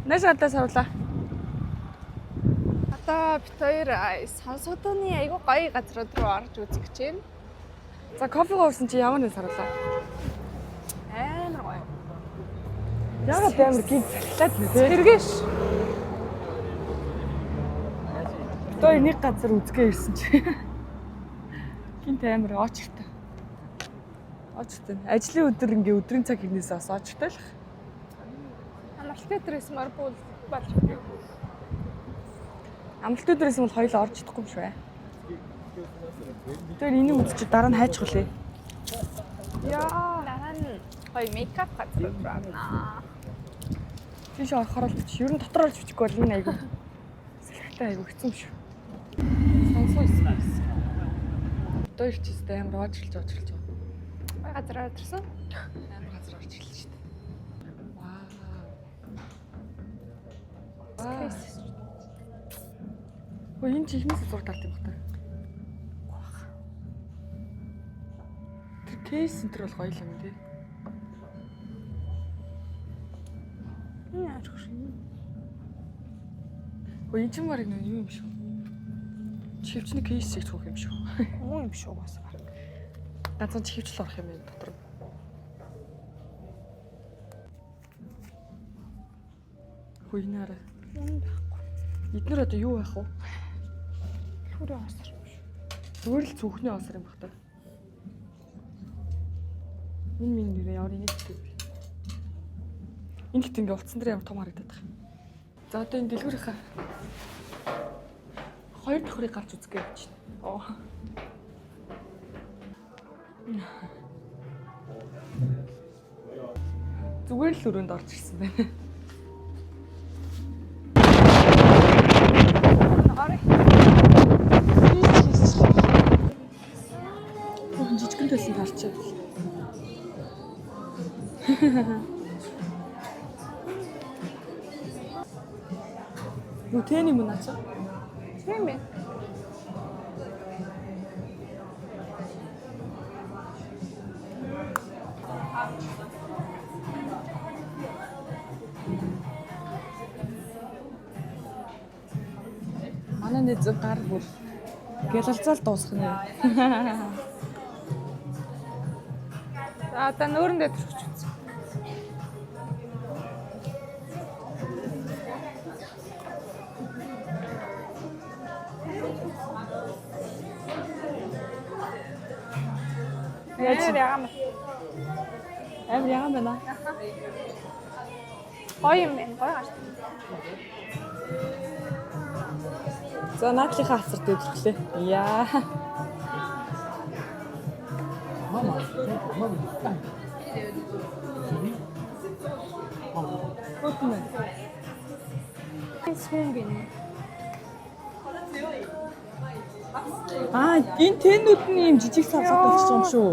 Наш гадаа сарлаа. Одоо бид хоёр Сонсогдооны айгүй гоё газрууд руу орж үзэх гэж байна. За кофе гоорсон чи ямар нэг сарлаа. Амар гоё. Яагаад амар гинт цахилаад нэ? Тэргээш. Одоо нэг газар үзгээ ирсэн чи. Гинт амар очртой. Очртой. Ажлын өдөр ингээ өдрийн цаг хэрнээс бас очртой л. Амралт өдрөөс мөр бол амралт өдрөөс бол хоёул орж идэхгүй юм шүү. Тэр энийг үзчих дараа нь хайчих үлээ. Яа, дараа нь гоё мейкап газар байна. Тийш орохоор л чи ер нь дотор орж бичихгүй бол энэ айгүй. Сэлхтэй айгүй хэцүү юм шүү. Сонсоо ирсэн. Одоо ирчихсэн амар очрлж байгаа. Гоё газар орсон. Амар газар орж ирлээ шүү дээ. Вау. Өө энэ чи ихнээс зураг талт юм байна. Тэр кейс центр бол гоё юм тий. Яах вэ? Өө энэ ч марыг юу юм шүү. Чихвчний кейс шиг цух юм шүү. Муу юм шүү бас. Ганцхан чихвчл орох юм байна дотор. Хүйнээр. Эднэр одоо юу байх вэ? Хүрээ осор юм шүү. Зүгээр л зүхний осор юм бах та. Энэ минь нэрээ яваа нэг гэдэг. Энэ хэд ингээ утсан дээр ямар том харагдаад байна. За одоо энэ дэлгүүрийнхаа хоёр давхрыг гарч үзгээ явж байна. Оо. Зүгээр л өрөөнд орж ирсэн байна. Жижигэн төлөнд харчаад. Юу тэний мөн ачаа? Тийм ээ. Манай нэг зөв гар бүр гэлэлцэл дуусах нэ. За одоо нөөрөндөө төрчих үзье. Амар яган байна. Гоё юм байна. Гоё гарч. За наадлынхаа хацарт дэвлэхлээ. Яа. Мама. Хөтмөн. Эсвэн. Энэ тэнүүд нь юм жижиг савсад болчихсон юм шүү.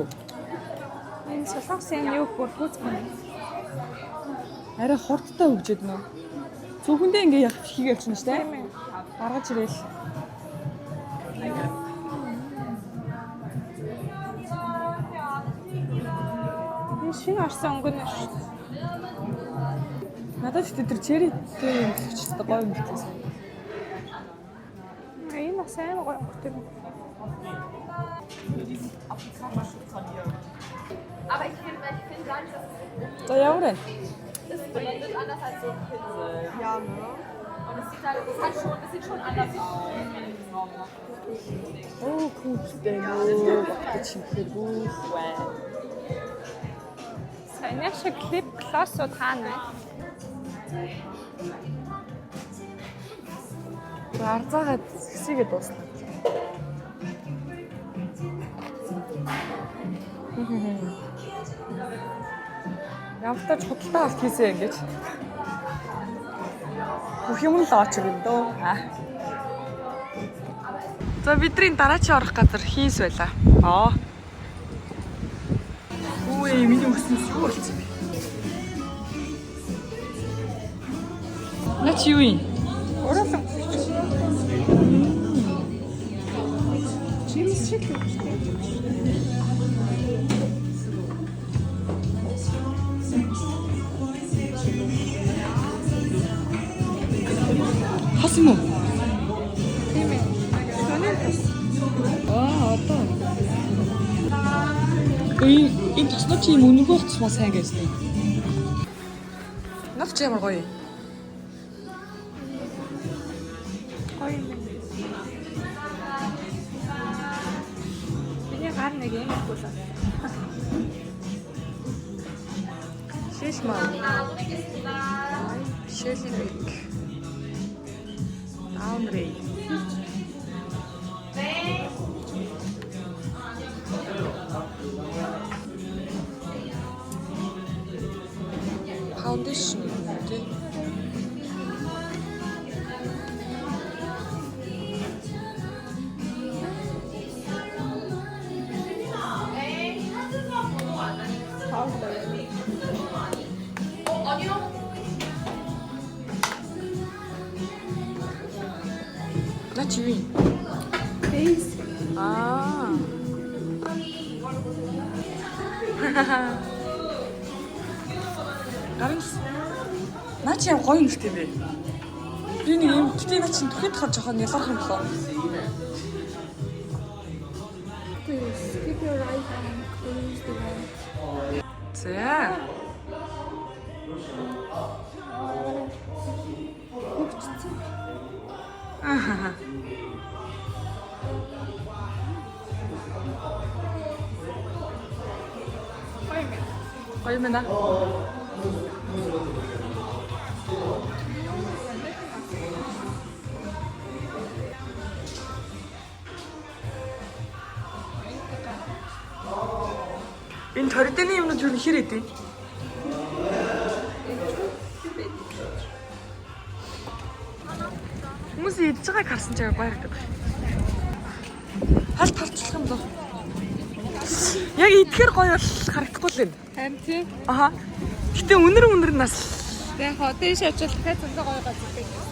Энэ солонгосын юу бүрхүүц байна. Арай хурдтай хөгжөөд нөө. Зөвхөндөө ингээ яг хийгээ явчихна шүү дээ. Гаргаж ирээл. Энэ шиг арсан өнгөнө шүү. Надад ч тэр черритэй юм хэлчихсэн гоё юм хэлсэн. Энэ бас амар гоё өнгөтэй. Aber ich finde gar nicht, dass es so ja, oder? Das wird anders als so ein Pinsel. Ja, ne? Und es sieht halt, es sieht schon anders aus. Oh, gut, Сайн шиг клип классууд хаана вэ? Арзаагаад хэсийгээ дуусна. Явтаж худалдаа авт хийсэй ингэж. Бүх юм л очих юм дөө. За бидний дараачийн орох газар хийс байла. Үй миний өснөс юу болчих вэ? Нач юу юм? Ороосон. Чимс шиг л. Ирсэн үү? Тийм ээ. Өнөө Одоо. Энэ тосноо чи юм үнэгүй утасмаа сайн гэсэн. Нав чи ямар гоё. гоё юм. Миний гар нэг юм болоо. Шиш маа. Шэлик. Аунрей. Foundation тий. На чи. Бейс. Аа. Гарс. Наа чи юм гоё нэртэй бэ? Би нэг юм гэтээ наа чи түхэд хав жоохон ялгарх юм болоо. Please keep your right hand close the wall. За. Хөвчсөн. Аа. Гоё юм байна. Энэ торидны юмнууд юу нэр хэдий? Хүмүүс идж байгааг харсан ч гоё харагдав. Халт харцлах юм лөө. Яг идэхэр гоё бол харагдахгүй л байна. Харин тийм. Аха. Гэтэ үнэр нас. Яг хоо дээш очил дахиад зөндөө гоё газар байдаг.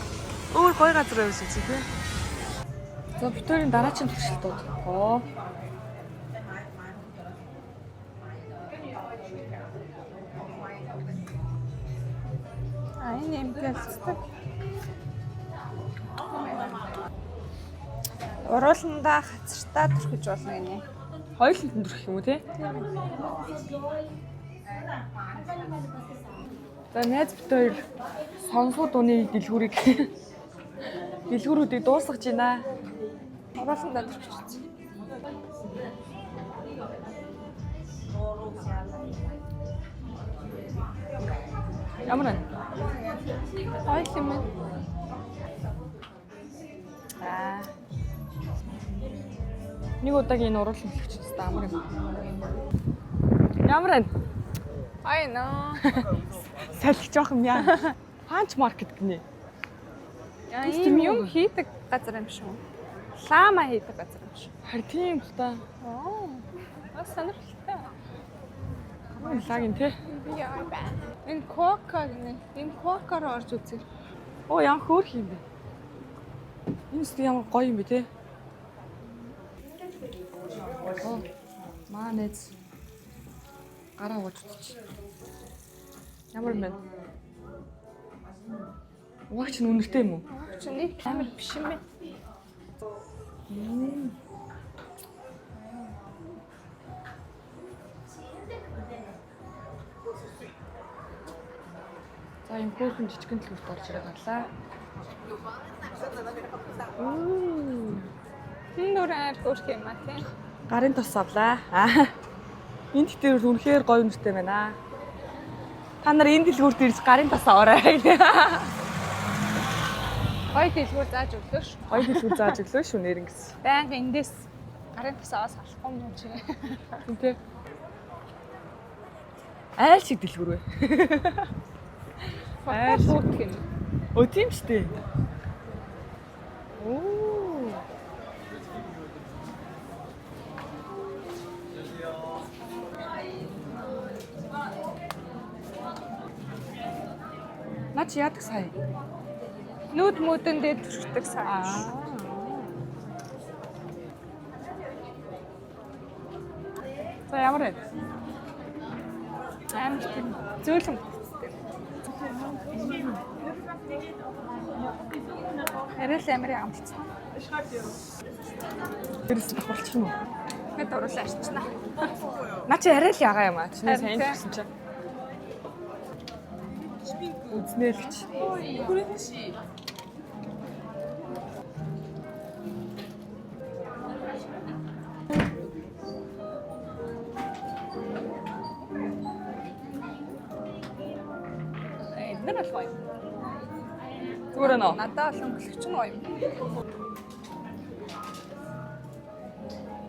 Өөр гоё газар байвс чи тий. За битүүрийн дараагийн туршилтууд. Оо. Энэ юм гэлцдэг. Урууландаа хацартаа түрхэж болно гинэ. Хоёуланд төрөх юм уу тий? За найз бит хоёр сонсгоо дууны дэлгүүрүүдийг дуусгаж байна. Урууландаа түрхэж. Ямар вэ? Хойл юм. Аа. Нэг удаагийн энэ уруулан хэлчих хэвээр амар юм. Ямар вэ? I know. Салхиж жоох юм яа. Панч маркет гинэ. Яа, ийм юм хийдэг газар юм шүү. Лама хийдэг газар юм шүү. Харин тийм л та. Оо. Бас сонирхолтой. Лагин тий. Би яа байна. Энэ кока гинэ. Энэ кокаар орж үзье. Оо ямар хөөрх юм бэ? Энэ ч ямар гоё юм бэ тий. Оо. Манэц. Гараа ууж үзчих. Ямар юм бэ? Угаач нь үнэртэй юм уу? Чи нэг амар биш юм бэ? За энэ хөөрхөн жижигэн төлөвт орж ирээд гарлаа. Энэ дөрөөр бүрх юм а тий. Гарын тос авлаа. Энэ дээр үнэхээр гоё нэртэй байна. Та нар энэ дэлгүүрт ирж гарын тос аваарай. Гоё дэлгүүр зааж өглөө ш. Гоё дэлгүүр зааж өглөө шүү нэрнгэс. Байнга эндээс гарын тасаас салахгүй юм чи. Үнтэй. Айл шиг дэлгүүр вэ? Айл шууд юм. Өө тийм ч дээ. Оо. Наач яадаг сая? Нүүд мөдөн дээр төрчихдөг сая. За ямар вэ? Амар тийм зөөлөн. Арай л амар амтцсан. Тэрс давхарчих нь. Мэд оруулаа арчна. Наа чи арай л ягаа юм аа. Чиний сайн гэсэн чи. Үзнэлч. Эдгээр бол гоё. Зүгээр нөө. Надад бол өнгөлөгч нь гоё.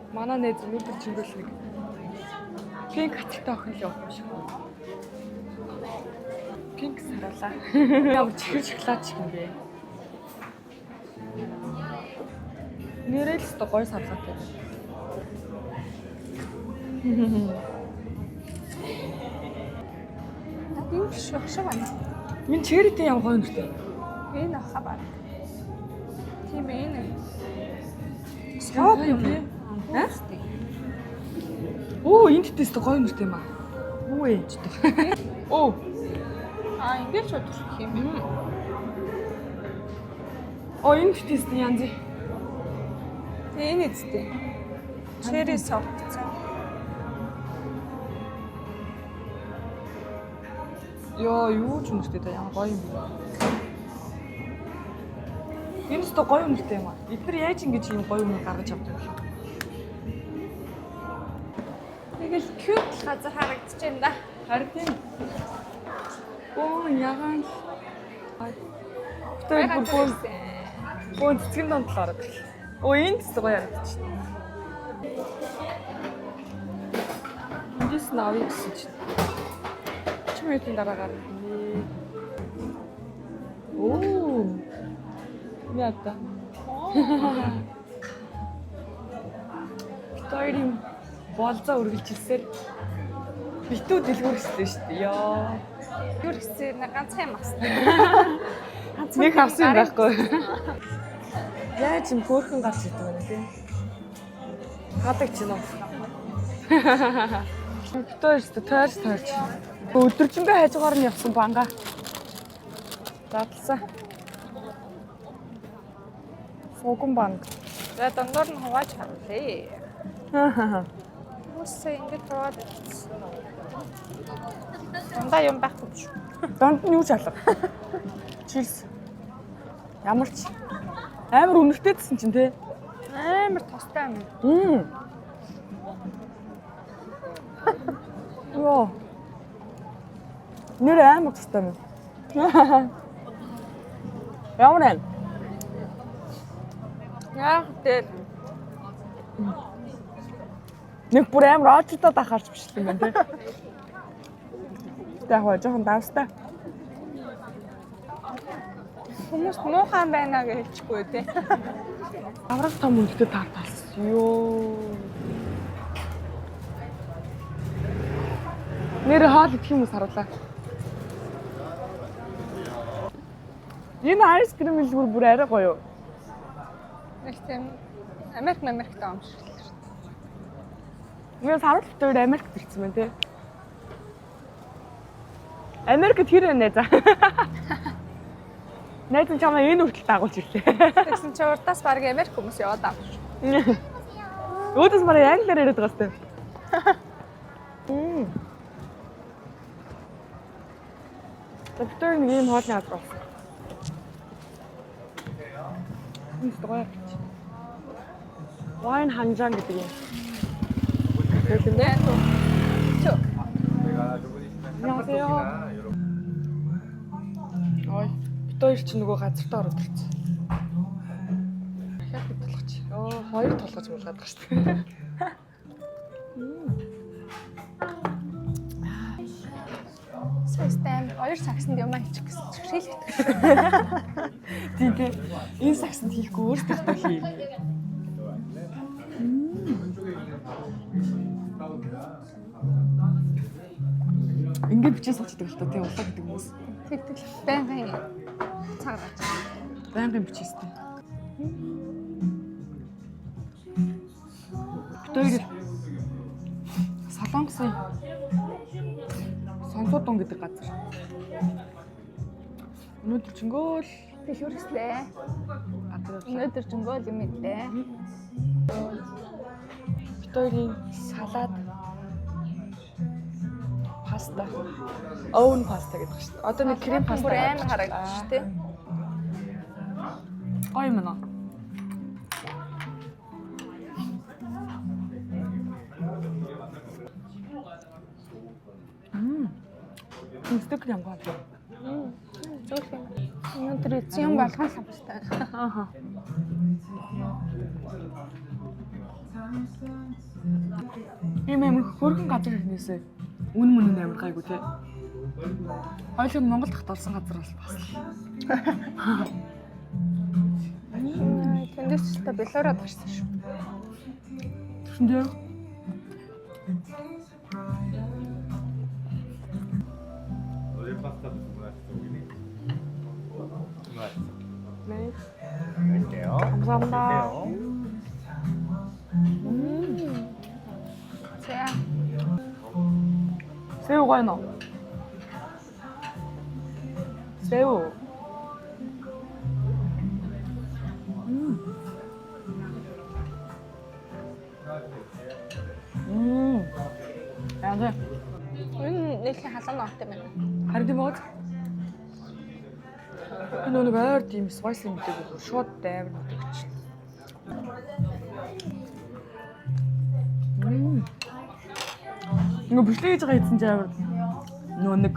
Манай нээд өнөөдөр чингэл нэг пинк хаттай охин л явах юм шиг. Пинк саруулаа. Ямар чихэр шоколад шиг юм бэ? Нэрэл ч гоё сарлаатай. Энэ шок байна. Минь чирэтэй ямар гоё нэртэй. Энэ аха баг. Тийм энэ. Сop юм бэ? Оо, энэ тест гоё нэртэй юм аа. Юу ээ ч дээ. Оо. Ингэж удах юм бэ? Оо, энэ тест янз. Энэ эцтэй. Cherry soft. Яа, юу ч үнэтэй та ямар гоё юм бэ? Энэ ч гоё үнэтэй юм аа. Эдгээр яаж ингэж юм гоё юм гаргаж авдаг юм бэ? Тэгэл cute газар харагдаж байна да. Харин тийм. Оо, ягаан. Тэр бүр цэцгэн донд л ороод. Оо, энэ ч гоё харагдаж байна. Эндээс навыг гэсэн чинь. 30 минутын дараа гарна. Оо. Яата. Тойрим болзоо үргэлжилсээр битүү дэлгүүрхсэн шүү дээ. Яа. Юу гэсэн нэг ганцхан юм авсан. Нэг авсан юм байхгүй. Яаж юм хөөрхөн гарч идэв вэ тийм. Хадаг ч юм уу. Битүү шүү дээ тойрч. Өдөржингөө хажуугаар нь явсан банга. Задлсан. Согон банк. За дондор нь хувааж харуулъя. Үсээ ингэж хаваад. Дандаа юм байхгүй шүү. Донд нь юу ч алга. Чилс. Ямар ч амар үнэртэйдсэн чинь те. Амар тостой юм. Йоо. Нэр амар тостой юм. Ямар нэ? Яг дээр Нэг бүр амар очтой дахаарч бишлээ юм байна те. Яг хоо жоохон давстай. хүмүүс муухан байна гэж хэлчихгүй те. Авраг том үнэтэй тааталсан. Йоо. Нэр хаал идэх юм уу саруулаа. Энэ айскрим илгүүр бүр арай гоё. Нэг тийм Америкт юм шиг. Юу саруулт дээр Америкт ирсэн байна те. Америкт хэр нэ за. Найз нь чамаа энэ хүртэл дагуулж ирлээ. Тэгсэн чи урдаас баг Америк хүмүүс яваад авч. Өөдөөс мараа англиар яриад байгаа сте. Доктор нэг юм хоолны газар болсон. Энэ гоё. Wine 한잔 гэдэг юм. 그런데 안녕하세요. ой, битүүр чинь нөгөө газартаа ороод ирсэн. Яг толгоч. Хоёр толгоч муулгаад байгаа шүү дээ. Систем хоёр сагсанд юм хийчих гэсэн шилэгдэх. Тийм тийм. Энэ сагсанд хийхгүй өөртөө хий. Ингээд бичиж суулдаг л та тийм улаа гэдэг хүмүүс. Тэгдэг байнгын цаг гарч. Байнгын бичээстэй. Битүүр Солонгосын Сонсодон гэдэг газар. Өнөөдөр чингөөл Дэлгүүрслээ. газар. Өнөөдөр жингөл юм ээ. Битүүрийн салаад паста. Оун паста гэдэг шүү дээ. Одоо нэг крем паста бүр амар харагдаж шүү дээ. Гоё юм аа. Стек юм байна. Зөв юм. Өнөөдөр эзэн юм болгон самстай. Ааха. Ийм хөргөн газар ирнээсээ үн мөн амар гайгүй те. Хоёул Монголд хаталсан газар бас бас. Тэндээс ч та Белород гарсан шүү. Тэндээ 네. 할게요. 감사합니다. За. 새우가 있나? 새우. 야, 돼. Нэлээд халуун ногтой байна. Харин тийм үү? Энэ нэг ойр тийм spicy мэдээ шууд дайвар мэдээч. Нөгөө бүлтэй гэж байгаа эзэн жаавар. Нөгөө нэг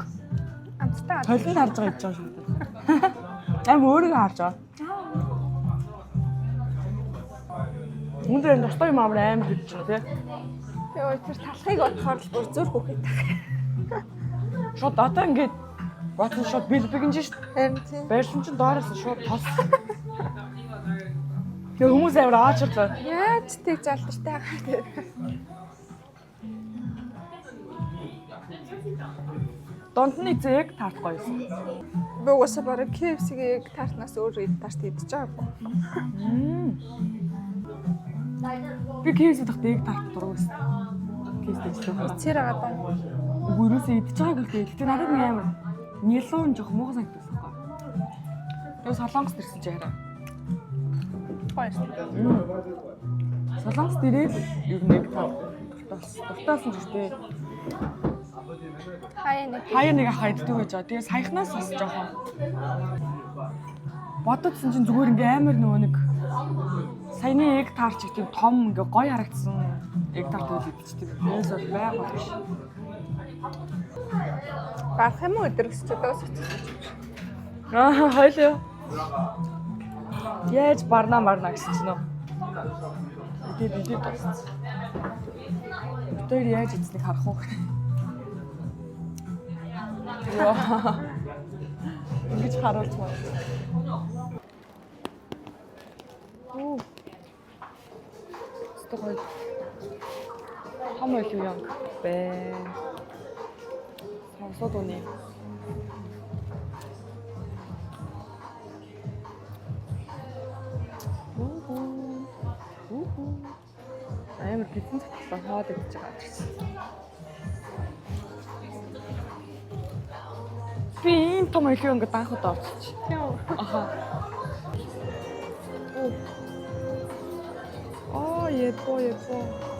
Амттай. толинд харж байгаа гэж байгаа шүү дээ. Аим өөрийгөө харж байгаа. Үнээр тустай юм амар гэж байна тий. Йоо тэр талхыг бодохоор л бүр зүр хөхөд тах. Шууд одоо ингээд батхан шууд бэлбэгэн шүү дээ. Харин тийм. Байрсан чинь доороос нь шууд тос. Тэгээ хүмүүс амар аачрлаа. Яаж тэг залдартай байгаа. Донтны зэг тарт гоёсон. Богоосо бараг KFC-ийг тартнаас өөр тарт идэж байгаагүй. Би KFC дахь дэг тарт дургүйсэн. KFC дээр. Цэр байгаа даа. Гүрөөсөө идэж байгааг л дээ. Гэтэ надад нэг амар нялуун жоох муухай санагдсан байхгүй. Тэгээ солонгос дэрсэн чи хараа. Гоё. Солонгос дээрээ ер нь дуртаасан ч гэдэг. Хаяа нэг ахаа иддэг гэж байгаа. Тэгээ саяхнаас бас жоохон бододсон чинь зүгээр ингээм амар нөгөө нэг саяны эг таарч их тийм том ингээ гоё харагдсан эг таарт үлдчихдэг.Ээс бол байгаа биш. Барах юм уу өдөр гэж бодож байна. Аа хойлоо. Яаж барна гэсэн чинь нөө. Идэ тасц. Тэр яаж эцнийг харах уу? Яа. Ингэж харуулж байна. Оо. Стогой. Хамаал юу юм бэ? Сонсоод үнэ. Амар битэн цогцлоо хаад идэж байгаа гэсэн. Би ийм том илүү ингээд анхад орчих. Тийм. Аха. Оо, епо.